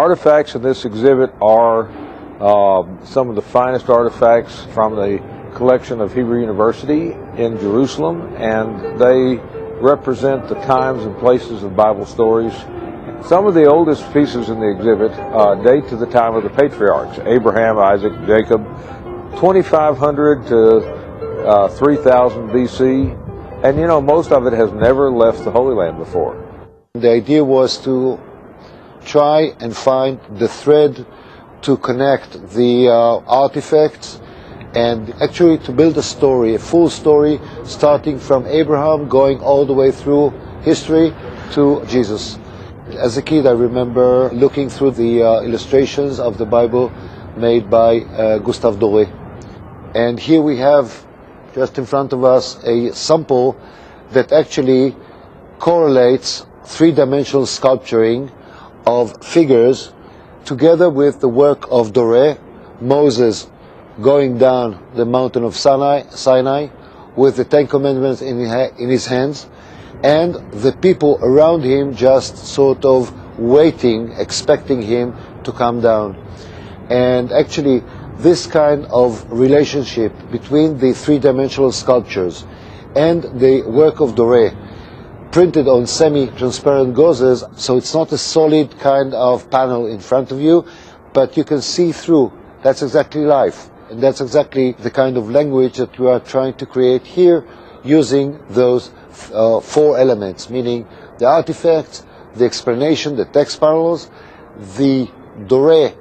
Artifacts in this exhibit are some of the finest artifacts from the collection of Hebrew University in Jerusalem, and they represent the times and places of Bible stories. Some of the oldest pieces in the exhibit date to the time of the patriarchs, Abraham, Isaac, Jacob, 2500 to 3000 BC, and you know, most of it has never left the Holy Land before. The idea was to try and find the thread to connect the artifacts and actually to build a story, a full story, starting from Abraham, going all the way through history to Jesus. As a kid, I remember looking through the illustrations of the Bible made by Gustave Doré. And here we have, just in front of us, a sample that actually correlates three-dimensional sculpturing of figures together with the work of Doré, Moses going down the mountain of Sinai with the Ten Commandments in his hands, and the people around him just sort of waiting, expecting him to come down. And actually, this kind of relationship between the three-dimensional sculptures and the work of Doré, printed on semi-transparent gauzes, so it's not a solid kind of panel in front of you, but you can see through. That's exactly life. And that's exactly the kind of language that we are trying to create here using those four elements, meaning the artifacts, the explanation, the text parallels, the Doré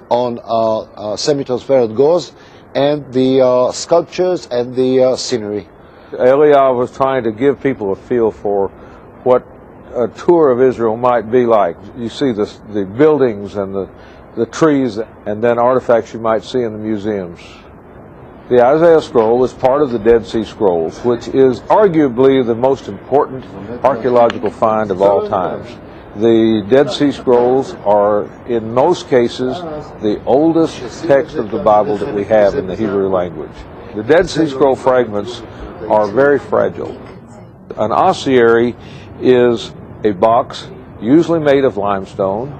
on semi-transparent gauze, and the sculptures and the scenery. Eliyahu was trying to give people a feel for what a tour of Israel might be like. You see the buildings and the trees, and then artifacts you might see in the museums. The Isaiah Scroll is part of the Dead Sea Scrolls, which is arguably the most important archaeological find of all times. The Dead Sea Scrolls are, in most cases, the oldest text of the Bible that we have in the Hebrew language. The Dead Sea Scroll fragments are very fragile. An ossuary is a box usually made of limestone,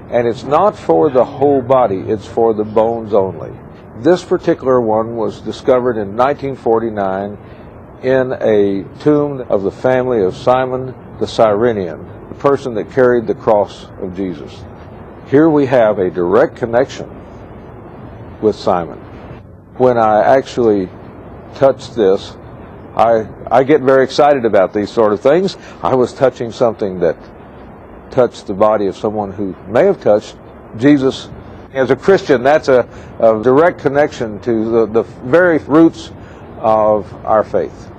and it's not for the whole body, it's for the bones only. This particular one was discovered in 1949 in a tomb of the family of Simon the Cyrenian, the person that carried the cross of Jesus. Here we have a direct connection with Simon. When I actually touched this, I get very excited about these sort of things. I was touching something that touched the body of someone who may have touched Jesus. As a Christian, that's a direct connection to the very roots of our faith.